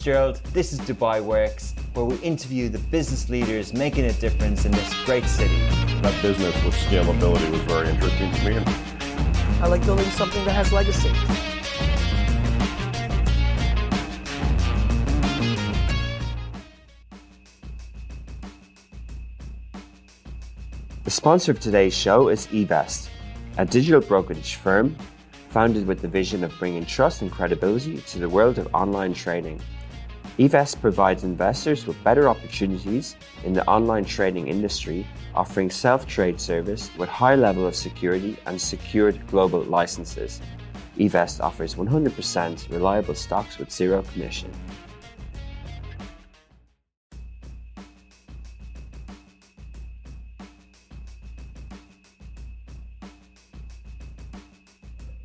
Gerald, this is Dubai Works, where we interview the business leaders making a difference in this great city. That business with scalability was very interesting to me. I like building something that has legacy. The sponsor of today's show is eVest, a digital brokerage firm founded with the vision of bringing trust and credibility to the world of online trading. eVest provides investors with better opportunities in the online trading industry, offering self-trade service with high level of security and secured global licenses. eVest offers 100% reliable stocks with zero commission.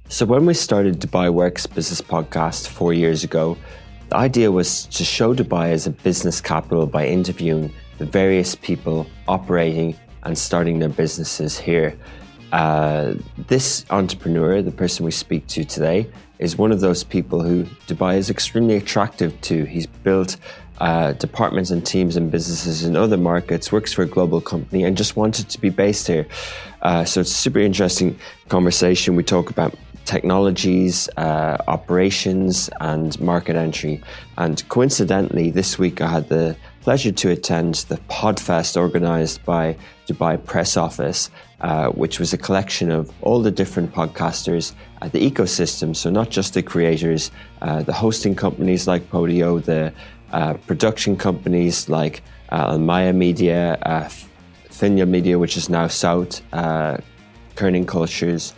So when we started Dubai Works Business Podcast 4 years ago, the idea was to show Dubai as a business capital by interviewing the various people operating and starting their businesses here. This entrepreneur, the person we speak to today, is one of those people who Dubai is extremely attractive to. He's built departments and teams and businesses in other markets, works for a global company and just wanted to be based here. So it's a super interesting conversation. We talk about technologies, operations and market entry. And coincidentally, this week I had the pleasure to attend the Podfest organised by Dubai Press Office, which was a collection of all the different podcasters at the ecosystem. So not just the creators, the hosting companies like Podio, the production companies like Almaya Media, Finya Media, which is now South, Kerning Cultures,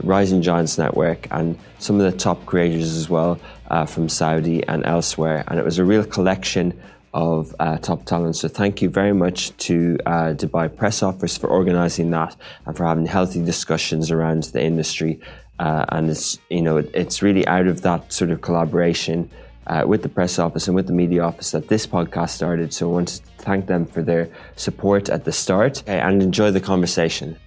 Rising Giants Network, and some of the top creators as well from Saudi and elsewhere. And it was a real collection of top talent. So thank you very much to Dubai Press Office for organising that and for having healthy discussions around the industry. And it's really out of that sort of collaboration with the press office and with the media office that this podcast started. So I wanted to thank them for their support at the start and enjoy the conversation.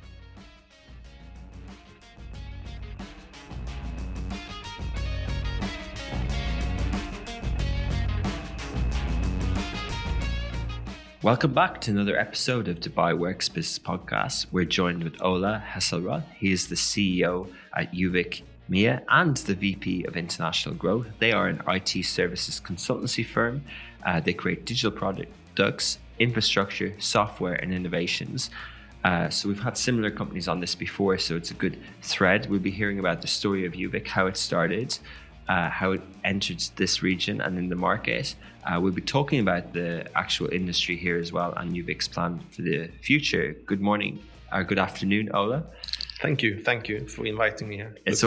Welcome back to another episode of Dubai Works Business Podcast. We're joined with Ola Hesselroth. He is the CEO at Euvic UAE and the VP of International Growth. They are an IT Services Consultancy firm. They create digital products, infrastructure, software and innovations. So we've had similar companies on this before, so it's a good thread. We'll be hearing about the story of Euvic, how it started, how it entered this region and in the market. We'll be talking about the actual industry here as well and Euvic's plan for the future. Good morning, or good afternoon, Ola. Thank you for inviting me here. It's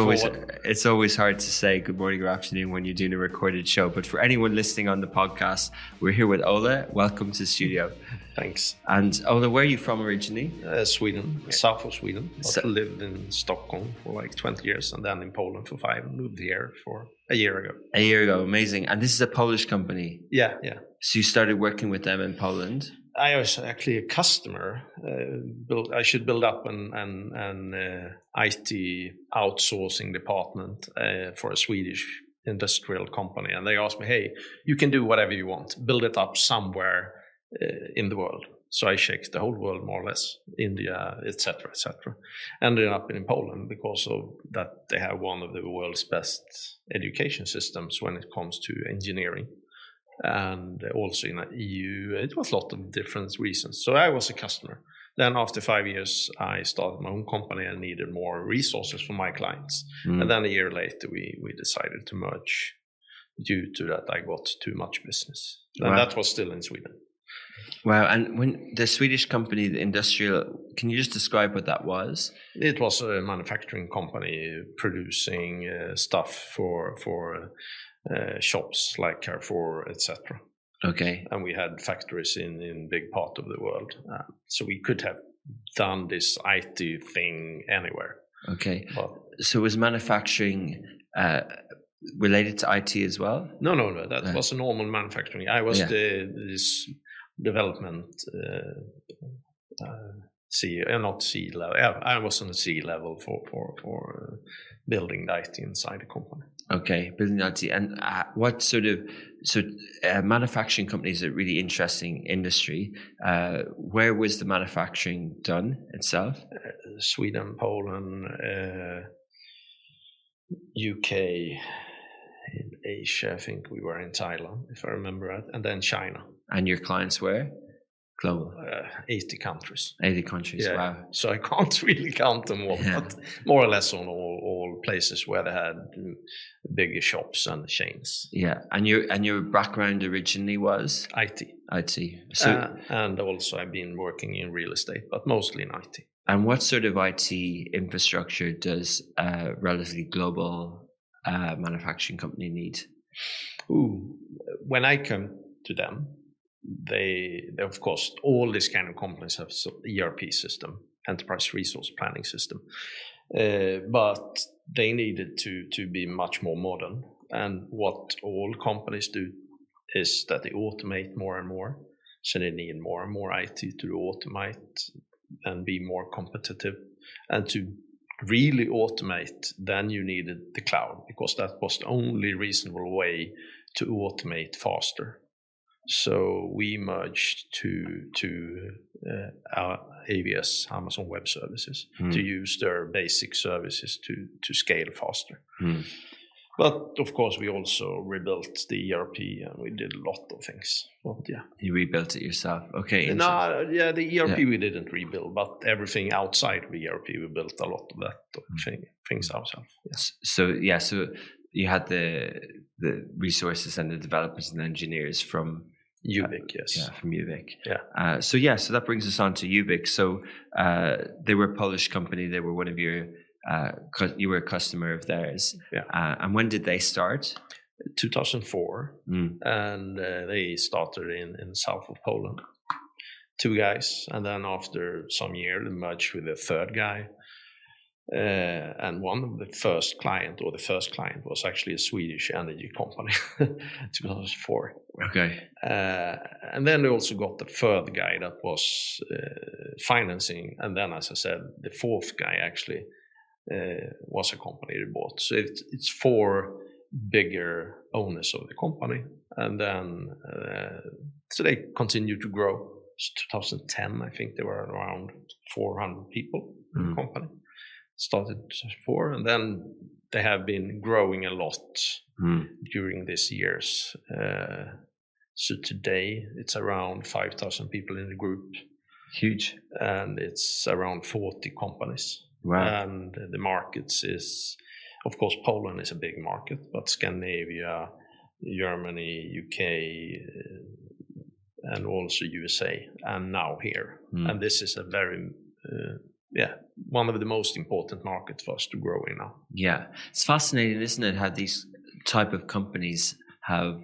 always hard to say good morning or afternoon when you're doing a recorded show, but for anyone listening on the podcast, we're here with Ola. Welcome to the studio. Thanks. And Ola, where are you from originally? Sweden, south of Sweden. I lived in Stockholm for like 20 years and then in Poland for 5 and moved here for a year ago. A year ago, amazing. And this is a Polish company? Yeah. So you started working with them in Poland? I was actually a customer. I should build up an IT outsourcing department for a Swedish industrial company. And they asked me, hey, you can do whatever you want. Build it up somewhere in the world. So I checked the whole world more or less, India, etc., etc. Ended up in Poland because of that they have one of the world's best education systems when it comes to engineering. And also in the EU, it was a lot of different reasons. So I was a customer. Then after 5 years, I started my own company and needed more resources for my clients. And then a year later, we decided to merge due to that I got too much business. And that was still in Sweden. Wow. And when the Swedish company, the industrial, can you just describe what that was? It was a manufacturing company producing stuff for shops like Carrefour, etc. Okay. And we had factories in big part of the world. So we could have done this IT thing anywhere. Okay. So was manufacturing related to IT as well? No. That was a normal manufacturing. I was this development not C level. I was on the C level for building the IT inside the company. Okay, building IT. And what sort of manufacturing companies are a really interesting industry. Where was the manufacturing done itself? Sweden, Poland, UK, in Asia. I think we were in Thailand, if I remember right, and then China. And your clients were global? 80 countries. 80 countries. Yeah. Wow. So I can't really count them all, but more or less on all places where they had bigger shops and chains. Yeah. And your background originally was IT. So and also I've been working in real estate, but mostly in IT. And what sort of IT infrastructure does a relatively global manufacturing company need? When I come to them, they of course, all these kind of companies have ERP system, enterprise resource planning system, but they needed to be much more modern. And what all companies do is that they automate more and more. So they need more and more IT to automate and be more competitive. And to really automate, then you needed the cloud, because that was the only reasonable way to automate faster. So we merged to our AWS, Amazon Web Services, to use their basic services to scale faster. But of course, we also rebuilt the ERP, and we did a lot of things. But yeah, you rebuilt it yourself. Okay. No, yeah, the ERP we didn't rebuild, but everything outside of the ERP, we built a lot of that things ourselves. Yes. So you had the resources and the developers and engineers from Euvic, yes. Yeah, from Euvic. Yeah. So that brings us on to Euvic. So they were a Polish company. They were one of your. You were a customer of theirs. Yeah. And when did they start? 2004, and they started in south of Poland. 2 guys, and then after some year, they merged with a third guy. And one of the first client was actually a Swedish energy company, 2004. Okay. And then they also got the third guy that was financing, and then, as I said, the fourth guy actually was a company they bought. So it's 4 bigger owners of the company, and then so they continued to grow. So 2010, I think there were around 400 people in the company. Started 4, and then they have been growing a lot during these years. So today it's around 5,000 people in the group. Huge. And it's around 40 companies. Wow. And the markets is, of course, Poland is a big market, but Scandinavia, Germany, UK, and also USA, and now here. And this is a very, one of the most important markets for us to grow in now. Yeah, it's fascinating, isn't it, how these type of companies have,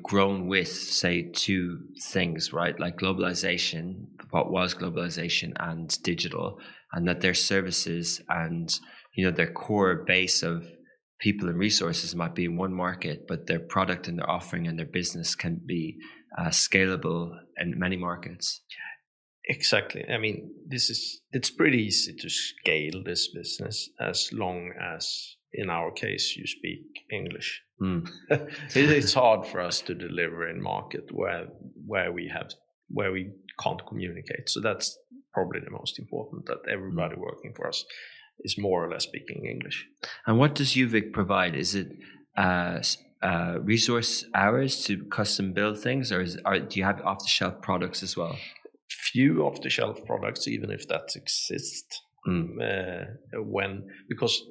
grown with, say, 2 things, right? Like globalization, what was globalization, and digital, and that their services and, their core base of people and resources might be in one market, but their product and their offering and their business can be scalable in many markets. Exactly. I mean, it's pretty easy to scale this business as long as, in our case, you speak English. It's hard for us to deliver in market where we can't communicate. So that's probably the most important, that everybody working for us is more or less speaking English. And what does Euvic provide? Is it resource hours to custom build things, or do you have off-the-shelf products as well? Few off-the-shelf products, even if that exists. Because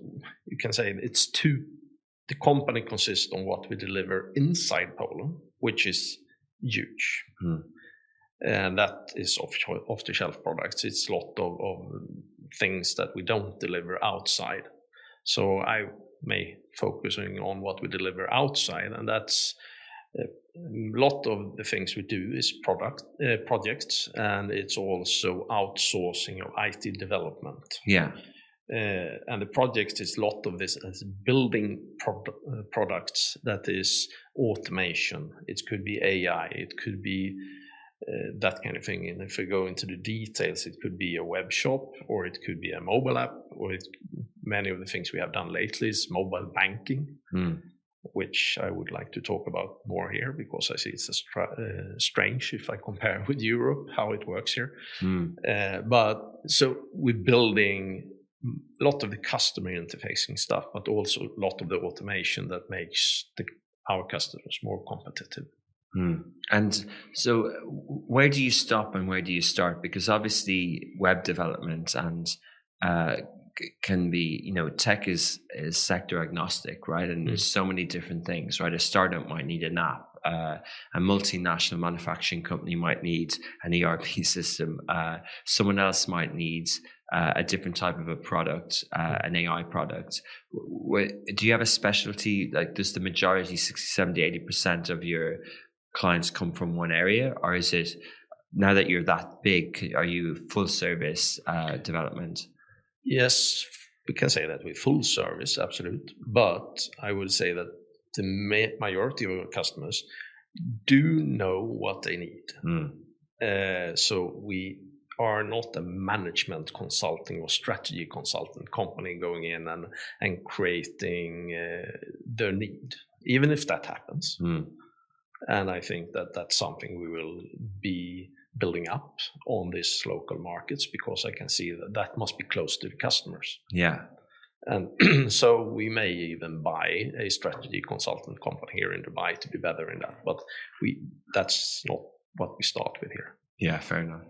you can say the company consists on what we deliver inside Poland, which is huge. And that is off-the-shelf products. It's a lot of things that we don't deliver outside. So I may focusing on what we deliver outside, and that's a lot of the things we do is projects, and it's also outsourcing of IT development. Yeah. And the project is a lot of this as building products that is automation. It could be AI, it could be that kind of thing. And if we go into the details, it could be a web shop, or it could be a mobile app, or many of the things we have done lately is mobile banking. which I would like to talk about more here, because I see it's strange if I compare with Europe, how it works here. But so we're building a lot of the customer interfacing stuff, but also a lot of the automation that makes our customers more competitive. And so where do you stop and where do you start? Because obviously web development and can be, tech is sector agnostic, right? And there's so many different things, right? A startup might need an app. A multinational manufacturing company might need an ERP system. Someone else might need a different type of a product, an AI product. Do you have a specialty? Like, does the majority, 60, 70, 80% of your clients come from one area? Or is it, now that you're that big, are you full service development? Yes, we can say that we're full service, absolute. But I would say that the majority of our customers do know what they need. So we are not a management consulting or strategy consultant company going in and creating their need, even if that happens. And I think that that's something we will be building up on these local markets, because I can see that must be close to the customers. Yeah. And so we may even buy a strategy consultant company here in Dubai to be better in that. But that's not what we start with here. Yeah, fair enough.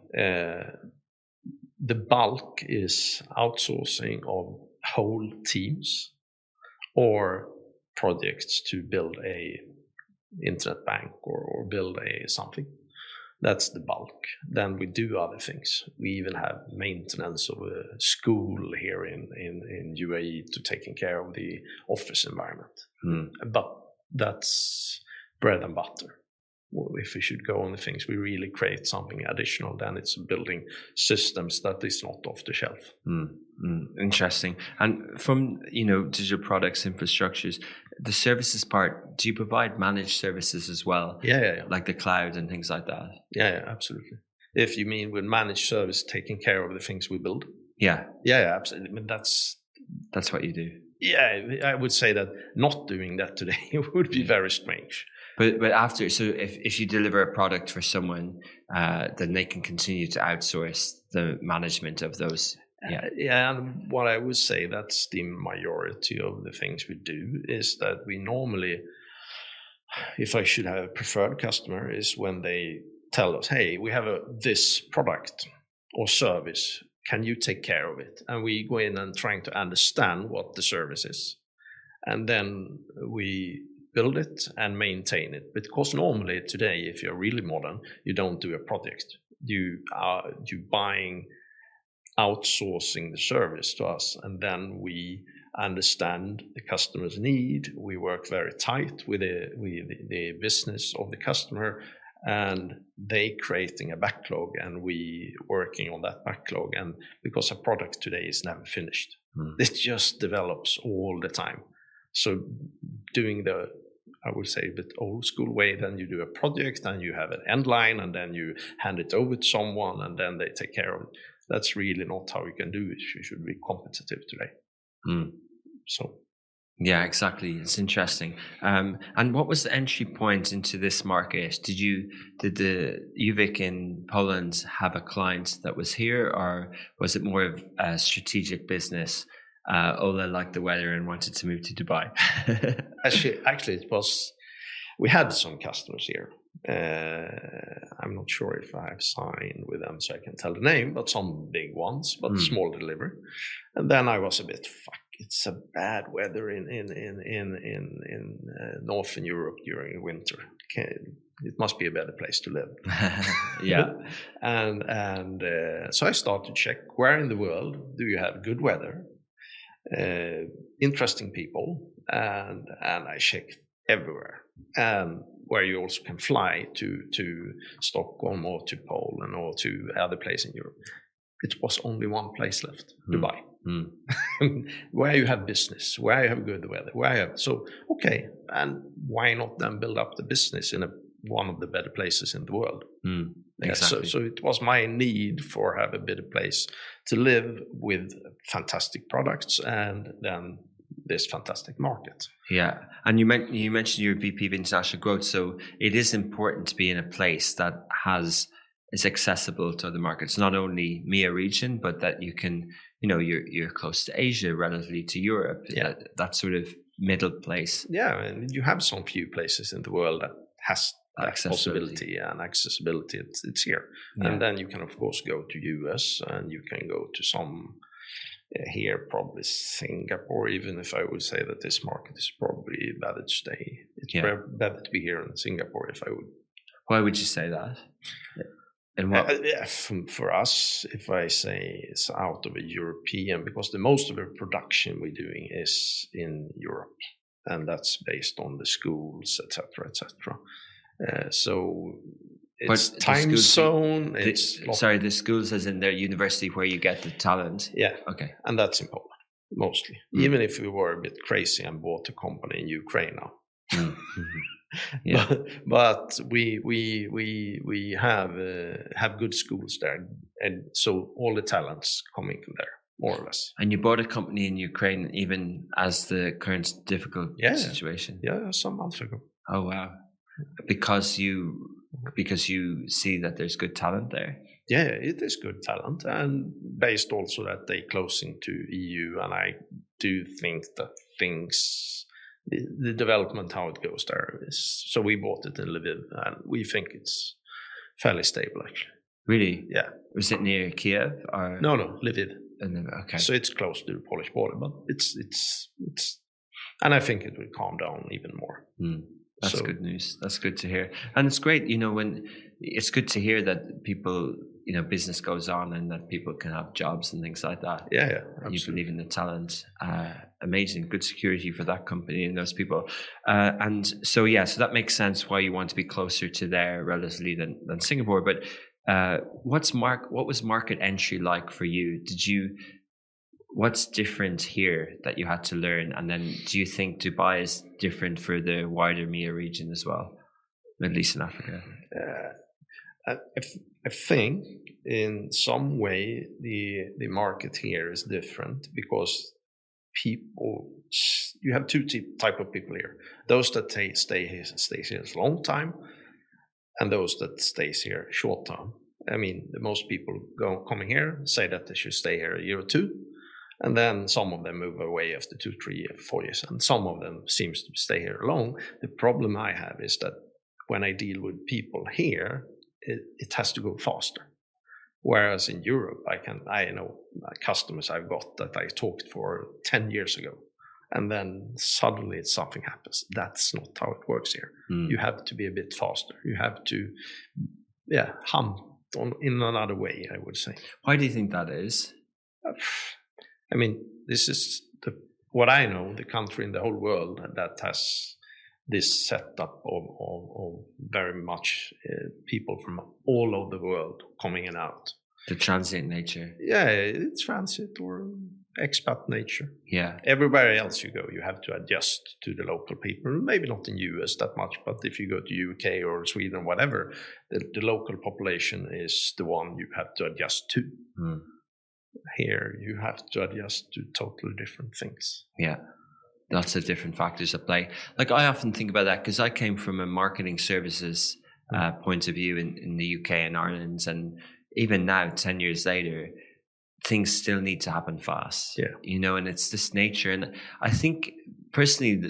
The bulk is outsourcing of whole teams or projects to build a internet bank or build a something. That's the bulk. Then we do other things. We even have maintenance of a school here in UAE to taking care of the office environment. But that's bread and butter. If we should go on the things, we really create something additional, then it's building systems that is not off the shelf. Interesting. And from, digital products, infrastructures, the services part, do you provide managed services as well? Yeah. Like the cloud and things like that? Yeah, absolutely. If you mean with managed service, taking care of the things we build? Yeah, absolutely. I mean, that's what you do. Yeah, I would say that not doing that today would be very strange. But after, so if you deliver a product for someone, then they can continue to outsource the management of those. And what I would say, that's the majority of the things we do, is that we normally, if I should have a preferred customer, is when they tell us, hey, we have this product or service, can you take care of it? And we go in and trying to understand what the service is. And then we build it and maintain it. Because normally today, if you're really modern, you don't do a project. You buying, outsourcing the service to us, and then we understand the customer's need. We work very tight with the business of the customer, and they creating a backlog, and we working on that backlog. And because a product today is never finished, it just develops all the time. So doing the, I would say, a bit old school way, then you do a project and you have an end line, and then you hand it over to someone and then they take care of it. That's really not how you can do it. You should be competitive today. So. Yeah, exactly. It's interesting. And what was the entry point into this market? Did the Euvic in Poland have a client that was here, or was it more of a strategic business? Ola liked the weather and wanted to move to Dubai. Actually, it was. We had some customers here. I'm not sure if I have signed with them, so I can tell the name, but some big ones, but small delivery. And then I was a bit, it's a bad weather in Northern Europe during winter. It must be a better place to live. Yeah. And so I started to check, where in the world do you have good weather, interesting people, and I checked everywhere. And where you also can fly to Stockholm or to Poland or to other places in Europe. It was only one place left, Dubai. Where you have business, where you have good weather, so okay, and why not then build up the business in one of the better places in the world? Exactly. So it was my need for have a better place to live with fantastic products, and then this fantastic market. Yeah, and you mentioned your VP of international growth, so it is important to be in a place that is accessible to other markets, not only MEA region, but that you can, you're close to Asia, relatively to Europe. Yeah, that sort of middle place. Yeah, and you have some few places in the world that has that possibility and accessibility. It's here, and then you can of course go to US, and you can go to some. Here, probably Singapore, even if I would say that this market is probably better to stay. It's better to be here in Singapore, if I would. Why would you say that? And what? For us, if I say it's out of a European, because the most of the production we're doing is in Europe, and that's based on the schools, etc., etc. So it's time zone. The schools as in their university where you get the talent. Yeah. Okay. And that's in Poland, mostly. Even if we were a bit crazy and bought a company in Ukraine now. Yeah. but we have good schools there, and so all the talents coming from there, more or less. And you bought a company in Ukraine even as the current difficult situation. Yeah, some months ago. Oh wow. Because you see that there's good talent there. Yeah, it is good talent, and based also that they close into EU, and I do think that the development, how it goes there is. So we bought it in Lviv, and we think it's fairly stable actually. Really? Yeah. Was it near Kiev or? No, Lviv. Okay. So it's close to the Polish border, but it's, and I think it will calm down even more. That's good news. That's good to hear. And it's great, when it's good to hear that people, business goes on and that people can have jobs and things like that. Yeah. And you believe in the talent. Amazing. Good security for that company and those people. And so that makes sense why you want to be closer to there relatively than Singapore. But what was market entry like for you? What's different here that you had to learn? And then do you think Dubai is different for the wider MEA region as well, Middle East and Africa? I think in some way the market here is different because you have two type of people here. Those that stay here a long time, and those that stays here short term. I mean, the most people coming here say that they should stay here a year or two. And then some of them move away after 2, 3, 4 years, and some of them seems to stay here long. The problem I have is that when I deal with people here, it has to go faster. Whereas in Europe, I know customers I've got that I talked for 10 years ago, and then suddenly something happens. That's not how it works here. You have to be a bit faster. You have to, hunt in another way, I would say. Why do you think that is? I mean, this is what I know, the country in the whole world that has this setup of very much people from all over the world coming in and out. The transient nature. Yeah, it's transit or expat nature. Yeah. Everywhere else you go, you have to adjust to the local people. Maybe not in US that much, but if you go to UK or Sweden or whatever, the local population is the one you have to adjust to. Here you have to adjust to totally different things. Yeah, lots of different factors at play. Like I often think about that because I came from a marketing services point of view in the UK and Ireland, and even now 10 years later things still need to happen fast. And it's this nature. And I think personally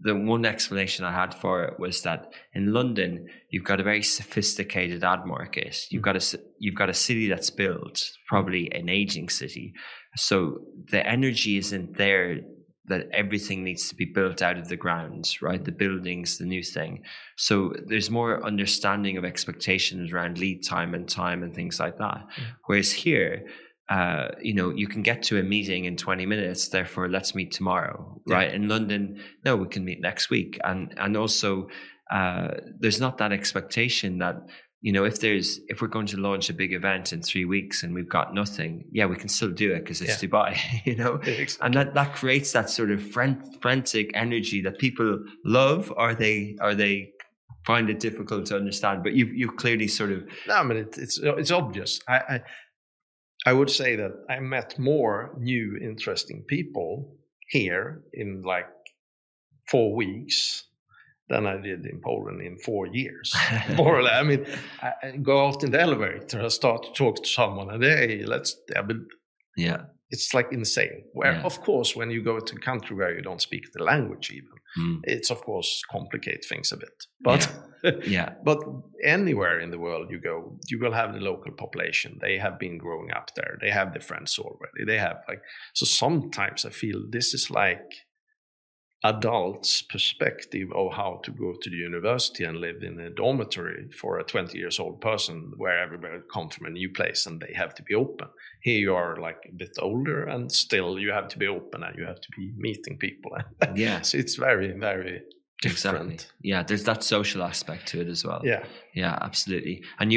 the one explanation I had for it was that in London, you've got a very sophisticated ad market. You've got a city that's built, probably an aging city. So the energy isn't there that everything needs to be built out of the ground, right? The buildings, the new thing. So there's more understanding of expectations around lead time and things like that. Whereas here, you can get to a meeting in 20 minutes, therefore let's meet tomorrow, right? In London, no, we can meet next week. And also there's not that expectation that, if we're going to launch a big event in 3 weeks and we've got nothing, we can still do it because it's Dubai, Exactly. And that creates that sort of frantic energy that people love, or they find it difficult to understand. But you've clearly sort of... No, I mean, it's obvious. I would say that I met more new, interesting people here in like 4 weeks than I did in Poland in 4 years. More or less. I mean, I go out in the elevator, I start to talk to someone, and it's like insane. Where, of course, when you go to a country where you don't speak the language even, it's of course complicate things a bit. But but anywhere in the world you go, you will have the local population. They have been growing up there. They have their friends already. They have so sometimes I feel this is like adults' perspective of how to go to the university and live in a dormitory for a 20-year-old person where everybody comes from a new place and they have to be open. Here you are like a bit older and still you have to be open and you have to be meeting people. So it's very, very different. Exactly. Yeah, there's that social aspect to it as well. Yeah, absolutely. And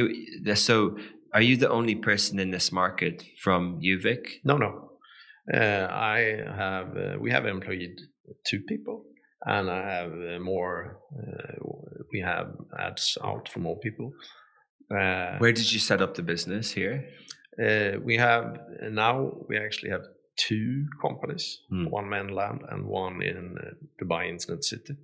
are you the only person in this market from Euvic? No. We have employed 2 people, and I have more. We have ads out for more people. Where did you set up the business here? We actually have 2 companies, one mainland and one in Dubai Internet City.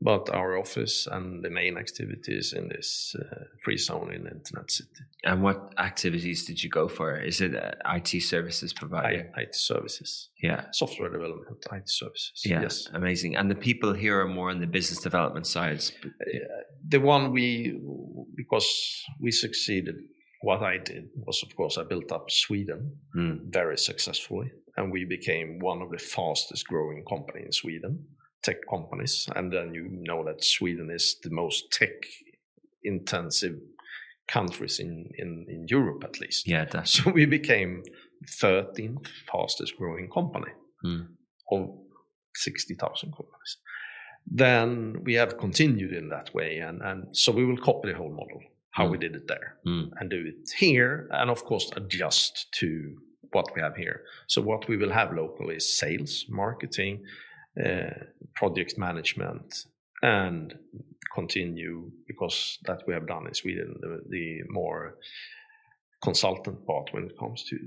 But our office and the main activities in this free zone in Internet City. And what activities did you go for? Is it IT services provider? IT services. Yeah. Software development, IT services. Yeah. Yes. Amazing. And the people here are more on the business development side. The one because we succeeded, what I did was, of course, I built up Sweden very successfully. And we became one of the fastest growing company in Sweden. Tech companies, and then you know that Sweden is the most tech intensive countries in Europe, at least. Yeah, definitely. So we became 13th fastest growing company of 60,000 companies. Then we have continued in that way, and so we will copy the whole model, how we did it there, and do it here, and of course adjust to what we have here. So what we will have locally is sales, marketing, project management, and continue, because that we have done in Sweden, the more consultant part when it comes to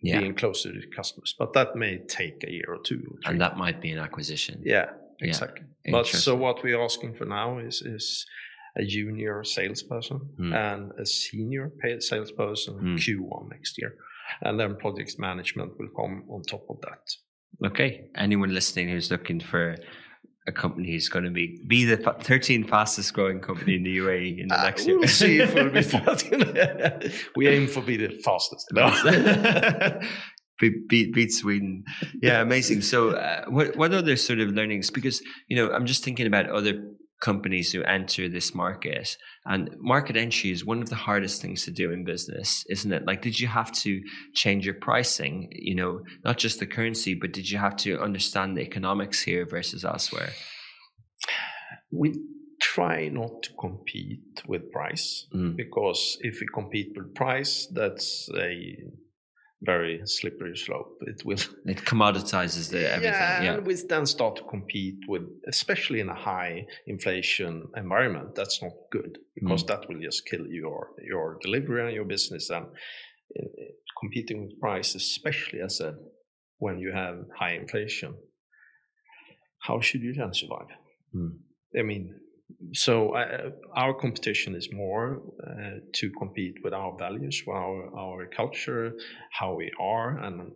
being closer to customers. But that may take a year or 2 or 3. And that might be an acquisition. Yeah, exactly. But so what we're asking for now is a junior salesperson and a senior paid salesperson Q1 next year. And then project management will come on top of that. Okay. Anyone listening who's looking for a company who's going to be the 13th fastest growing company in the UAE in the next year. We'll see if we'll be fast. We aim for be the fastest. No. beat Sweden. Yeah, amazing. So what other sort of learnings? Because, I'm just thinking about other companies who enter this market, and market entry is one of the hardest things to do in business, isn't it? Like, did you have to change your pricing, not just the currency, but did you have to understand the economics here versus elsewhere? We try not to compete with price, because if we compete with price, that's a very slippery slope. It commoditizes everything. And we then start to compete with, especially in a high inflation environment. That's not good, because that will just kill your delivery and your business. And competing with price, especially, as I said, when you have high inflation, how should you then survive? I mean, so our competition is more to compete with our values, our culture, how we are, and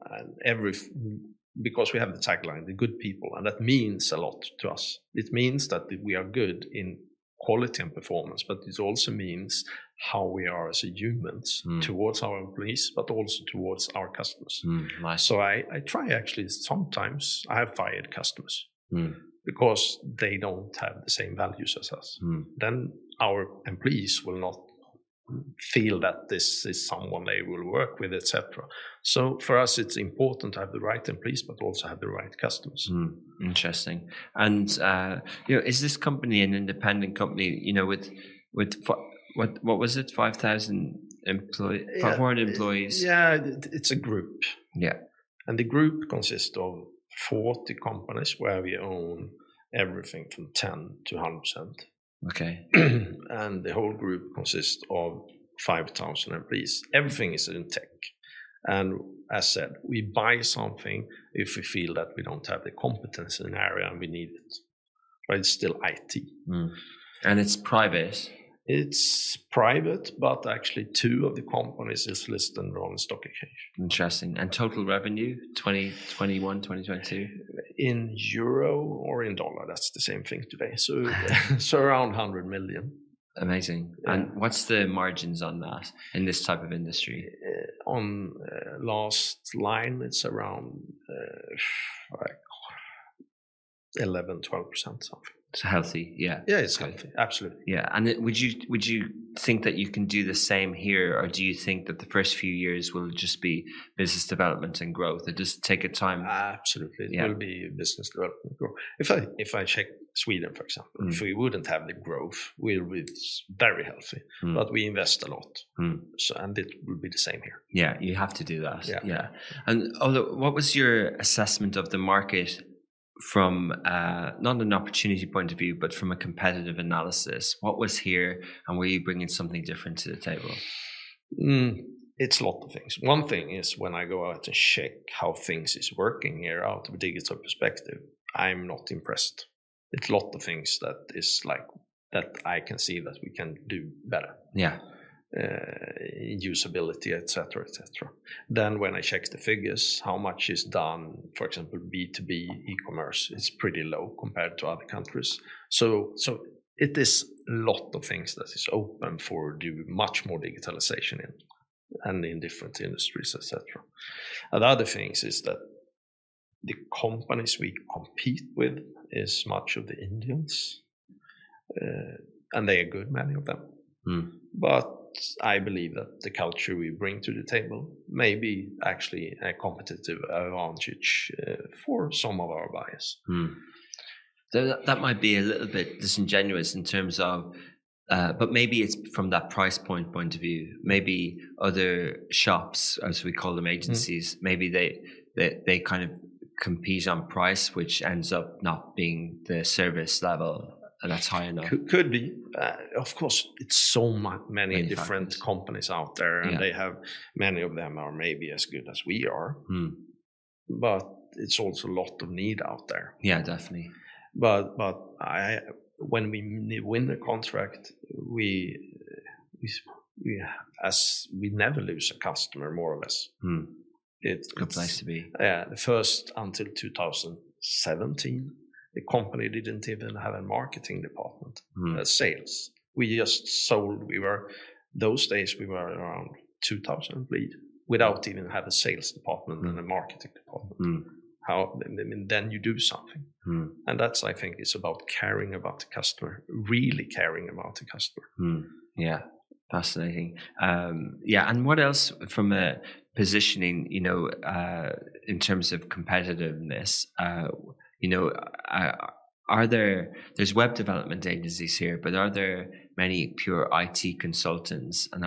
because we have the tagline, the good people, and that means a lot to us. It means that we are good in quality and performance, but it also means how we are as humans towards our employees, but also towards our customers. Nice. So I try, actually, sometimes I have fired customers. Because they don't have the same values as us. Then our employees will not feel that this is someone they will work with, etc. So for us, it's important to have the right employees, but also have the right customers. Interesting. And is this company an independent company? With what was it? 5,000 employees, 400 employees. Yeah, it's a group. Yeah, and the group consists of 40 companies where we own everything from 10 to 100%. Okay. And the whole group consists of 5,000 employees. Everything is in tech. And as said, we buy something if we feel that we don't have the competence in an area and we need it. But it's still IT. And it's private. It's private, but actually 2 of the companies is listed on the stock exchange. Interesting. And total revenue, 2021, 2022? In euro or in dollar, that's the same thing today. So, so around 100 million. Amazing. Yeah. And what's the margins on that in this type of industry? On last line, it's around 11-12% something. It's healthy, yeah. Yeah, it's healthy, absolutely. Yeah, and would you think that you can do the same here, or do you think that the first few years will just be business development and growth? It does take a time. Absolutely, it will be business development and growth. If I check Sweden, for example, if we wouldn't have the growth, we'll be very healthy, but we invest a lot, so and it will be the same here. Yeah, you have to do that. Yeah. And although, what was your assessment of the market? From not an opportunity point of view, but from a competitive analysis, what was here, and were you bringing something different to the table? It's a lot of things. One thing is when I go out and check how things is working here out of a digital perspective, I'm not impressed. It's a lot of things that is like that I can see that we can do better. Yeah. Usability, etc., etc. Then when I check the figures, how much is done, for example, B2B e-commerce, it's pretty low compared to other countries. So it is a lot of things that is open for do much more digitalization in, and in different industries, etc. And the other things is that the companies we compete with is much of the Indians, and they are good, many of them. But I believe that the culture we bring to the table may be actually a competitive advantage for some of our buyers. That might be a little bit disingenuous in terms of, but maybe it's from that price point of view. Maybe other shops, as we call them, agencies, maybe they kind of compete on price, which ends up not being the service level. And that's high enough. Could be. Of course, it's so many different companies out there, and they have many of them are maybe as good as we are. But it's also a lot of need out there. Yeah, definitely. But when we win the contract, we never lose a customer, more or less. It's a good place to be. Yeah, the first until 2017. The company didn't even have a marketing department, sales. We just sold. Those days we were around 2,000 employees without even have a sales department and a marketing department. Then you do something. And that's, I think, is about caring about the customer, really caring about the customer. Yeah, fascinating. And what else from a positioning, in terms of competitiveness, there's web development agencies here, but are there many pure IT consultants? And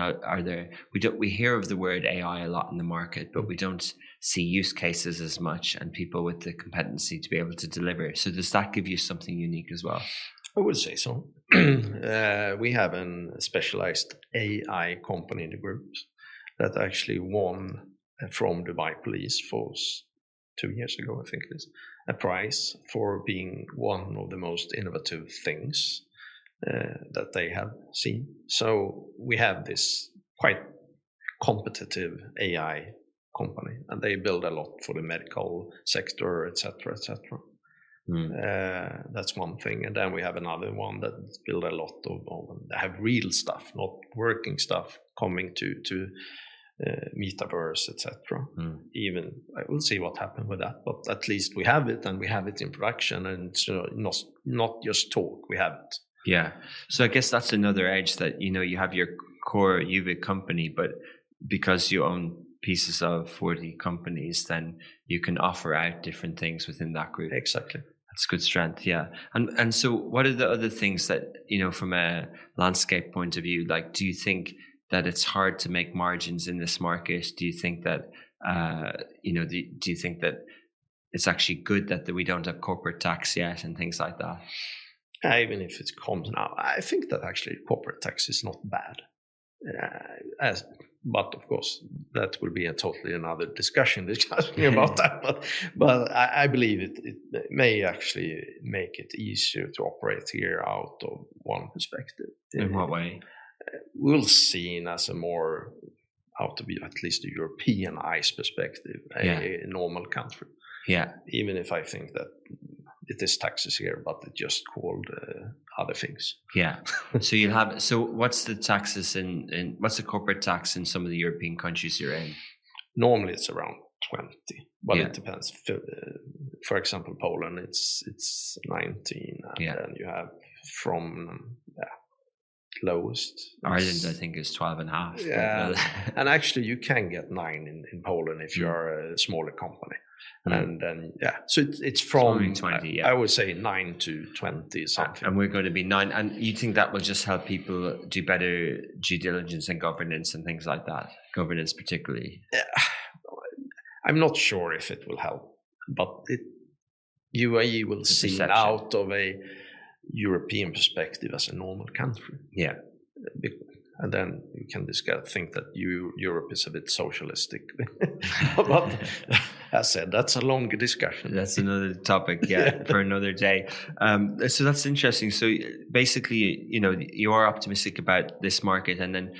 we hear of the word AI a lot in the market, but we don't see use cases as much and people with the competency to be able to deliver. So does that give you something unique as well? I would say so. We have a specialized AI company in the group that actually won from Dubai Police Force 2 years ago, I think it is, a prize for being one of the most innovative things that they have seen. So we have this quite competitive AI company, and they build a lot for the medical sector, etc., etc. That's one thing. And then we have another one that build a lot of have real stuff, not working stuff, coming to metaverse, etc. Even I will see what happened with that, but at least we have it, and we have it in production, and so not just talk, we have it. Yeah. So I guess that's another edge that you have your core Euvic company, but because you own pieces of 40 companies, then you can offer out different things within that group. Exactly. That's good strength, yeah. And so what are the other things that, from a landscape point of view, like, do you think that it's hard to make margins in this market? Do you think that, do you think that it's actually good that we don't have corporate tax yet and things like that? Even if it comes now, I think that actually corporate tax is not bad. But of course, that will be a totally another discussion about that. But I believe it may actually make it easier to operate here out of one perspective. In what way? We'll see it as a more, out of at least a Europeanized perspective, a normal country. Yeah. Even if I think that it is taxes here, but it's just called other things. Yeah. So what's the taxes in what's the corporate tax in some of the European countries you're in? Normally it's around 20, but it depends. For example, Poland, it's 19, and then you have from lowest. Ireland, I think, is 12.5. Yeah, and actually you can get 9 in Poland if you are a smaller company. And then so it's from 20. I would say 9 to 20 something. And we're going to be 9. And you think that will just help people do better due diligence and governance and things like that? Governance, particularly. I'm not sure if it will help, but UAE will see out of a European perspective as a normal country. Yeah. And then you can think that Europe is a bit socialistic. But as said, that's a longer discussion. That's another topic, for another day. So that's interesting. So basically, you are optimistic about this market. And then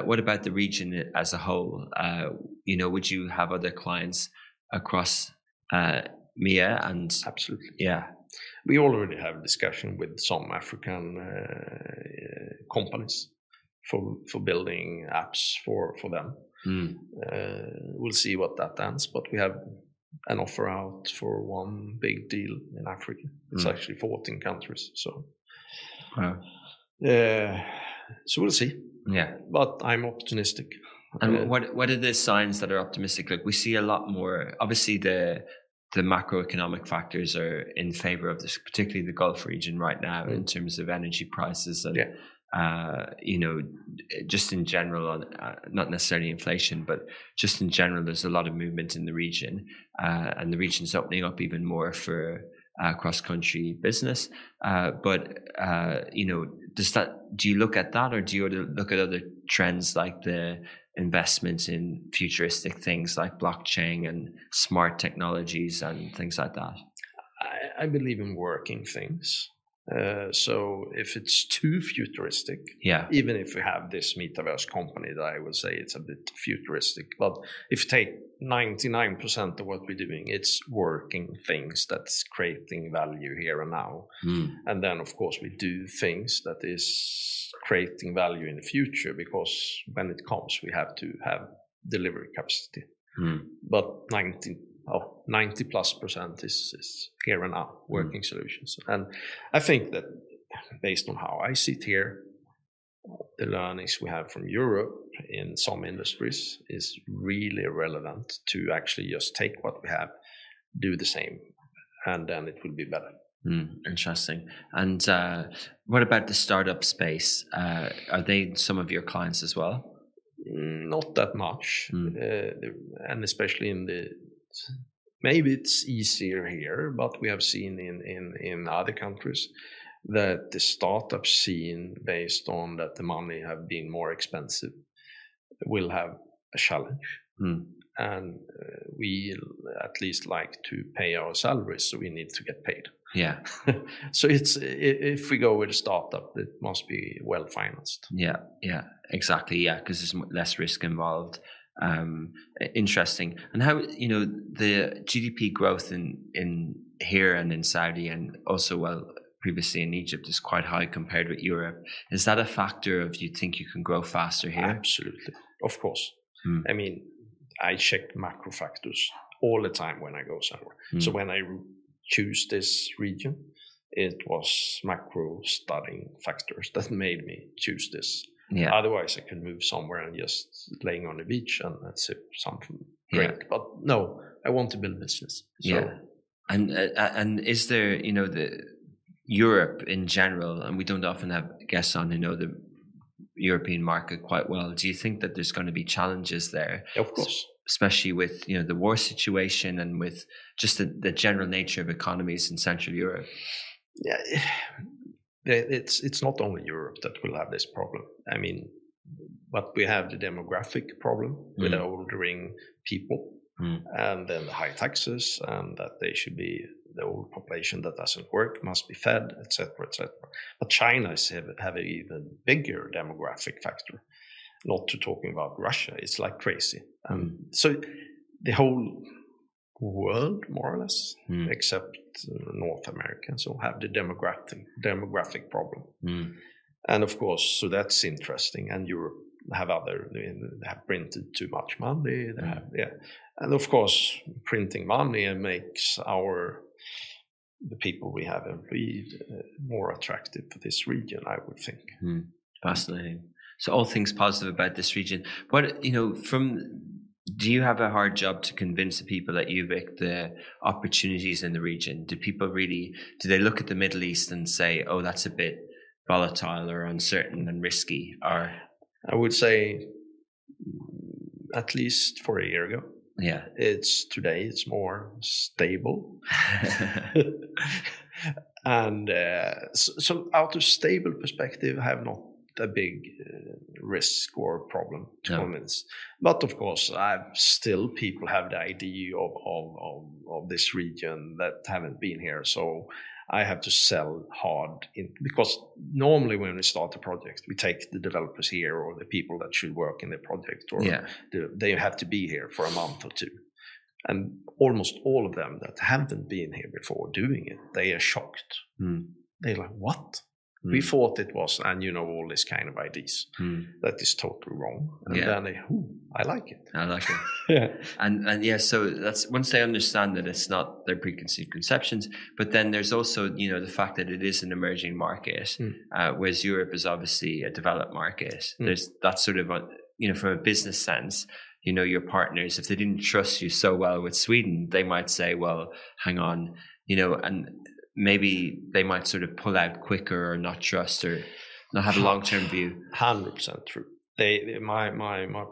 what about the region as a whole? Would you have other clients across MEA? And absolutely. Yeah. We already have discussion with some African companies for building apps for them. We'll see what that ends, but we have an offer out for one big deal in Africa. It's actually 14 countries. So, so we'll see. Yeah, but I'm optimistic. And what are the signs that are optimistic? Like, we see a lot more. Obviously, the macroeconomic factors are in favor of this, particularly the Gulf region right now, in terms of energy prices and just in general, not necessarily inflation, but just in general, there's a lot of movement in the region, and the region's opening up even more for cross-country business. Do you look at that, or do you look at other trends like the investments in futuristic things like blockchain and smart technologies and things like that? I believe in working things. So if it's too futuristic, even if we have this metaverse company that I would say it's a bit futuristic, but if you take 99% of what we're doing, it's working things that's creating value here and now. And then of course we do things that is creating value in the future, because when it comes we have to have delivery capacity. But 90+% is here and now working solutions. And I think that based on how I sit here, the learnings we have from Europe in some industries is really relevant to actually just take what we have, do the same, and then it will be better. Interesting. And what about the startup space? Are they some of your clients as well? Not that much, and especially in maybe it's easier here, but we have seen in other countries that the startup scene, based on that the money have been more expensive, will have a challenge. And we at least like to pay our salaries, so we need to get paid. Yeah. So if we go with a startup, it must be well financed. Yeah, exactly. Yeah, because there's less risk involved. Interesting. And how the GDP growth in here and in Saudi, and also previously in Egypt, is quite high compared with Europe. Is that a factor of, you think you can grow faster here? Absolutely, of course. I mean, I check macro factors all the time when I go somewhere. So when I choose this region, it was macro studying factors that made me choose this. Yeah. Otherwise, I could move somewhere and just laying on the beach and sip something drink. But no, I want to build business. So. And is there, the Europe in general, and we don't often have guests on who know the European market quite well. Do you think that there's going to be challenges there? Of course. Especially with, the war situation and with just the general nature of economies in Central Europe? Yeah, it's not only Europe that will have this problem. I mean, but we have the demographic problem with older people, and then the high taxes, and that they should be the old population that doesn't work must be fed, etc., etc. But China have an even bigger demographic factor. Not to talking about Russia, it's like crazy. So the whole world, more or less, except North America, so have the demographic problem. And of course, so that's interesting. And Europe they have printed too much money. They have, and of course, printing money makes the people we have employed more attractive for this region, I would think. Fascinating. So all things positive about this region. But do you have a hard job to convince the people at Euvic the opportunities in the region? Do they look at the Middle East and say, oh, that's a bit volatile or uncertain and risky? Or I would say at least for a year ago. Yeah. Today it's more stable. And so out of stable perspective, I have not a big risk or problem to convince. But of course, people have the idea of this region that haven't been here. So I have to sell hard because normally when we start a project, we take the developers here or the people that should work in the project, or they have to be here for a month or two. And almost all of them that haven't been here before doing it, they are shocked. They're like, what? We thought it was, and all this kind of ideas. That is totally wrong. And then I like it. I like it. Yeah. And so that's once they understand that it's not their preconceived conceptions, but then there's also, the fact that it is an emerging market, whereas Europe is obviously a developed market. There's that sort of, from a business sense, your partners, if they didn't trust you so well with Sweden, they might say, well, hang on, and maybe they might sort of pull out quicker or not trust or not have a long-term view. 100% true. My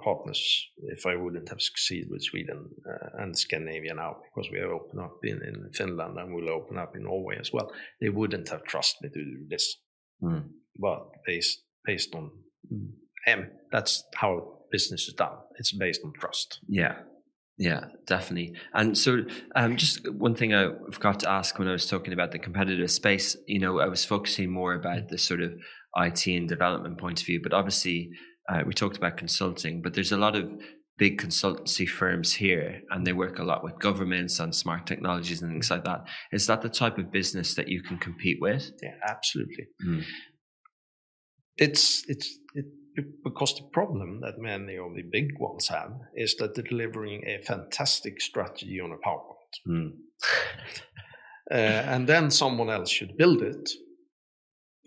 partners, if I wouldn't have succeeded with Sweden and Scandinavia now, because we have opened up in Finland and we'll open up in Norway as well, they wouldn't have trusted me to do this. But based on that's how business is done. It's based on trust. Yeah, definitely. And so just one thing I forgot to ask when I was talking about the competitive space, I was focusing more about the sort of IT and development point of view, but obviously we talked about consulting, but there's a lot of big consultancy firms here and they work a lot with governments on smart technologies and things like that. Is that the type of business that you can compete with? Yeah, absolutely. It's because the problem that many of the big ones have is that they're delivering a fantastic strategy on a PowerPoint. And then someone else should build it.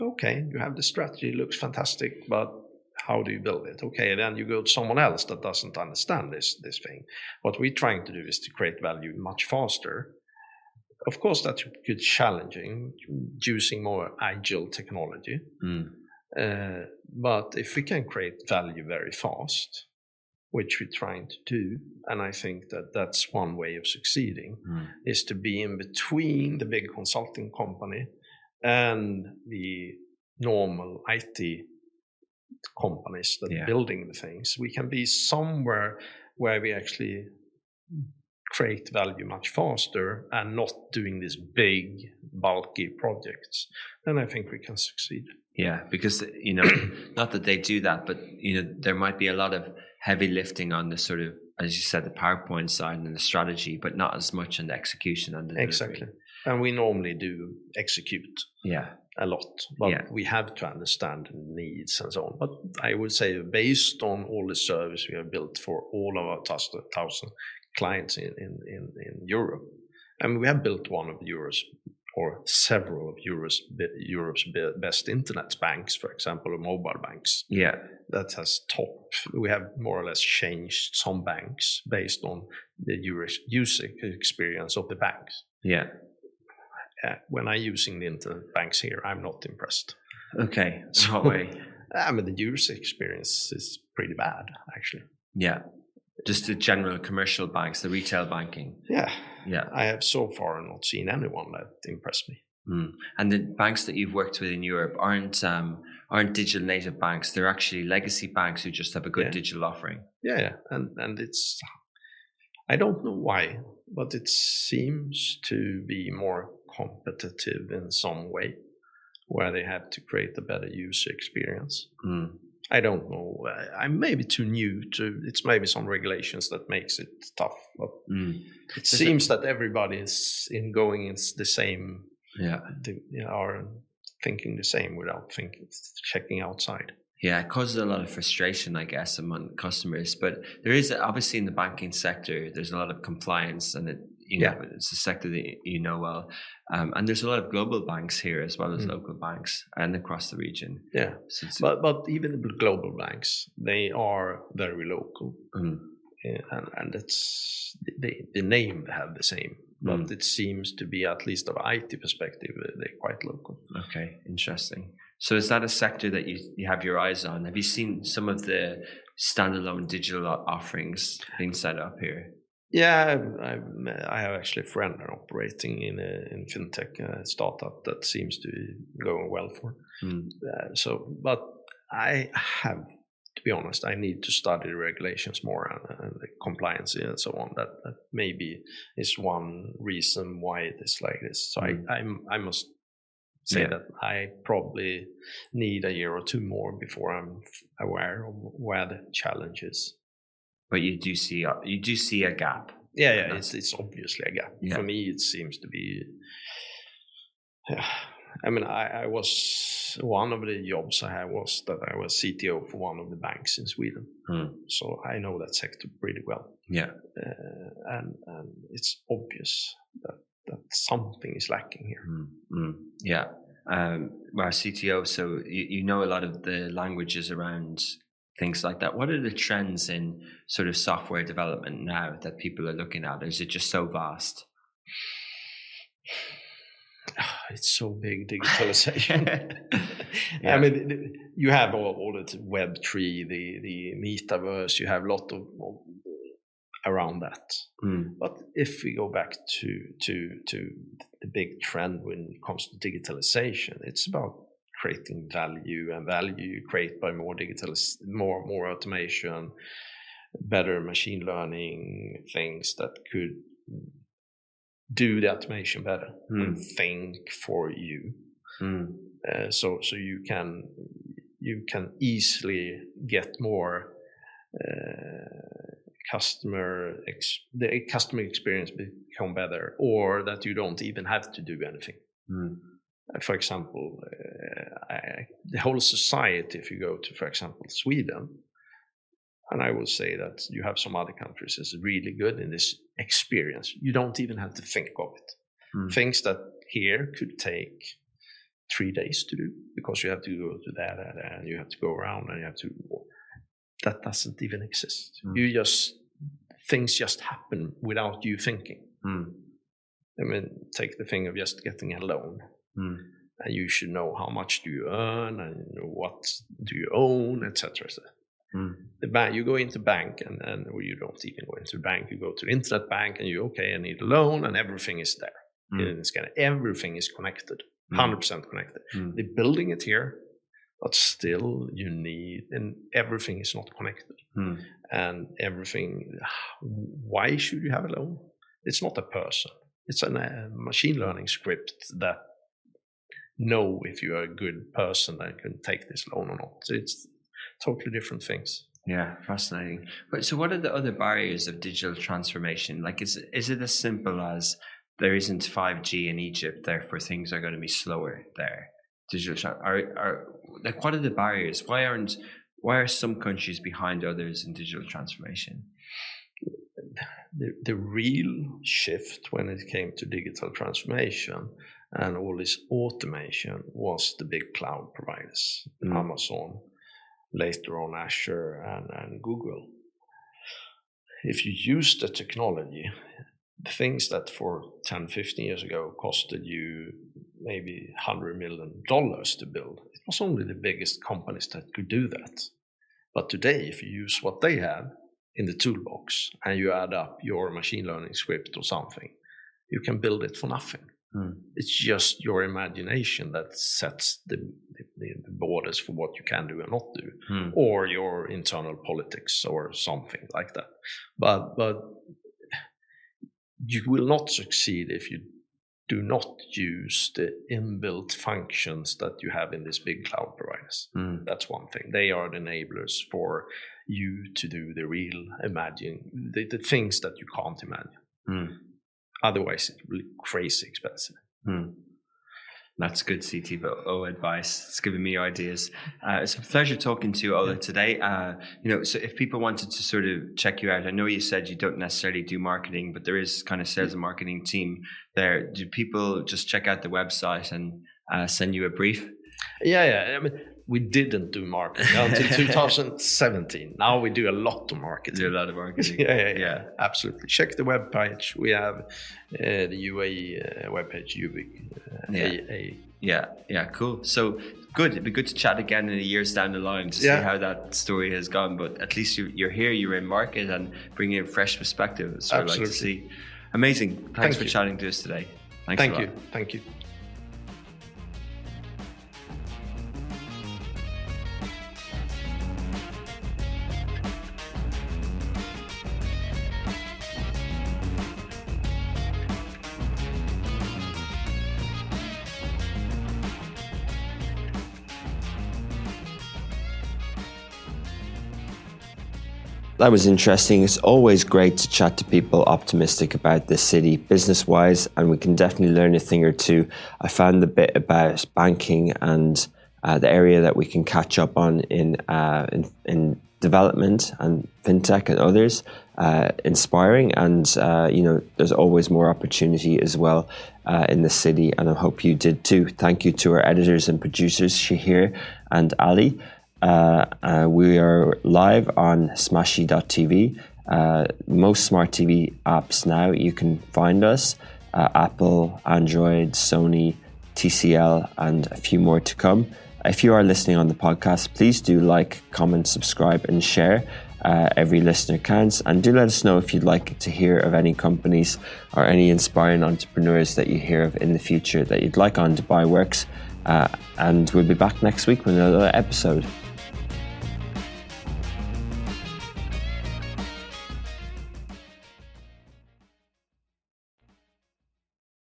Okay, you have the strategy, it looks fantastic, but how do you build it? Okay, then you go to someone else that doesn't understand this thing. What we're trying to do is to create value much faster. Of course, that's good challenging, using more agile technology. But if we can create value very fast, which we're trying to do, and I think that's one way of succeeding, is to be in between the big consulting company and the normal IT companies that are building the things. We can be somewhere where we actually create value much faster and not doing these big, bulky projects. Then I think we can succeed. Yeah, because, not that they do that, but, there might be a lot of heavy lifting on the sort of, as you said, the PowerPoint side and the strategy, but not as much on the execution and the delivery. Exactly. And we normally do execute a lot, but we have to understand the needs and so on. But I would say based on all the service we have built for all of our 1,000 clients in Europe, and we have built one of Europe's or several of Europe's best internet banks, for example, or mobile banks. Yeah. That has we have more or less changed some banks based on the user experience of the banks. Yeah. When I'm using the internet banks here, I'm not impressed. Okay. So, what way? The user experience is pretty bad, actually. Yeah. Just the general commercial banks, the retail banking. Yeah. Yeah. I have so far not seen anyone that impressed me. And the banks that you've worked with in Europe aren't digital native banks. They're actually legacy banks who just have a good digital offering. Yeah, and it's, I don't know why, but it seems to be more competitive in some way, where they have to create a better user experience. I don't know. I'm maybe too new to. It's maybe some regulations that makes it tough, but it seems that everybody is going in the same. Yeah, they are thinking the same without checking outside. Yeah, it causes a lot of frustration, I guess, among customers. But there is obviously in the banking sector, there's a lot of compliance, and it's a sector that you know well. And there's a lot of global banks here as well as local banks and across the region. Yeah, so but even the global banks, they are very local, and it's the name have the same. But it seems to be, at least of IT perspective, they're quite local. Okay, interesting. So is that a sector that you have your eyes on? Have you seen some of the standalone digital offerings being set up here? Yeah, I have actually a friend operating in fintech startup that seems to be going well for. But I have, to be honest, I need to study the regulations more and the compliance and so on. That maybe is one reason why it is like this. So I must say that I probably need a year or two more before I'm aware of where the challenge is. But you do see a gap. Yeah, it's obviously a gap. Yeah. For me, it seems to be. Yeah. I mean, I was, one of the jobs I had was that I was CTO for one of the banks in Sweden. So I know that sector pretty well. Yeah. And it's obvious that something is lacking here. Yeah. Well, CTO, so you know a lot of the languages around things like that. What are the trends in sort of software development now that people are looking at? Is it just so vast? It's so big, digitalization. I mean, you have all the Web3, the metaverse. You have a lot of around that. But if we go back to the big trend when it comes to digitalization, it's about creating value, and value you create by more more automation, better machine learning, things that could do the automation better and think for you. So you can easily get more the customer experience become better, or that you don't even have to do anything. For example, the whole society, if you go to, for example, Sweden, and I would say that you have some other countries is really good in this experience. You don't even have to think of it. Things that here could take 3 days to do, because you have to go to that and you have to go around and you have to. That doesn't even exist. Things just happen without you thinking. I mean, take the thing of just getting a loan. And you should know how much do you earn and what do you own, etc. The bank, you go into bank and you don't even go into bank. You go to internet bank and I need a loan, and everything is there. Everything is connected, 100% connected. They're building it here, but still you need, and everything is not connected. And everything, why should you have a loan? It's not a person. It's a machine learning script that know if you are a good person that can take this loan or not. So it's totally different things. Yeah, fascinating. But so what are the other barriers of digital transformation? Like, is it as simple as there isn't 5G in Egypt, therefore things are going to be slower there? Like, what are the barriers? Why are some countries behind others in digital transformation? The real shift when it came to digital transformation and all this automation was the big cloud providers, Amazon, later on Azure and Google. If you use the technology, the things that for 10, 15 years ago costed you maybe $100 million to build, it was only the biggest companies that could do that. But today, if you use what they have in the toolbox and you add up your machine learning script or something, you can build it for nothing. It's just your imagination that sets the borders for what you can do and not do, or your internal politics or something like that. But you will not succeed if you do not use the inbuilt functions that you have in these big cloud providers. That's one thing. They are the enablers for you to do the real the things that you can't imagine. Otherwise, it will be crazy expensive. That's good CTO advice. It's giving me ideas. It's a pleasure talking to you, Ola, today. So if people wanted to sort of check you out, I know you said you don't necessarily do marketing, but there is kind of sales and marketing team there. Do people just check out the website and send you a brief? Yeah. I mean, we didn't do marketing until 2017. Now we do a lot of marketing. Do a lot of marketing. Yeah, absolutely. Check the web page. We have the UAE webpage, Euvic. Yeah, cool. So good. It'd be good to chat again in a year's down the line to see how that story has gone. But at least you're here, you're in market, and bringing in fresh perspective. That's what I like to see. Amazing. Thanks for chatting to us today. Thank you. Thank you. That was interesting. It's always great to chat to people optimistic about the city business-wise, and we can definitely learn a thing or two. I found the bit about banking and the area that we can catch up on in development and fintech and others inspiring. And there's always more opportunity as well in the city, and I hope you did too. Thank you to our editors and producers, Shahir and Ali. We are live on smashy.tv. Most smart TV apps now, you can find us. Apple, Android, Sony, TCL, and a few more to come. If you are listening on the podcast, please do like, comment, subscribe, and share. Every listener counts. And do let us know if you'd like to hear of any companies or any inspiring entrepreneurs that you hear of in the future that you'd like on Dubai Works. And we'll be back next week with another episode.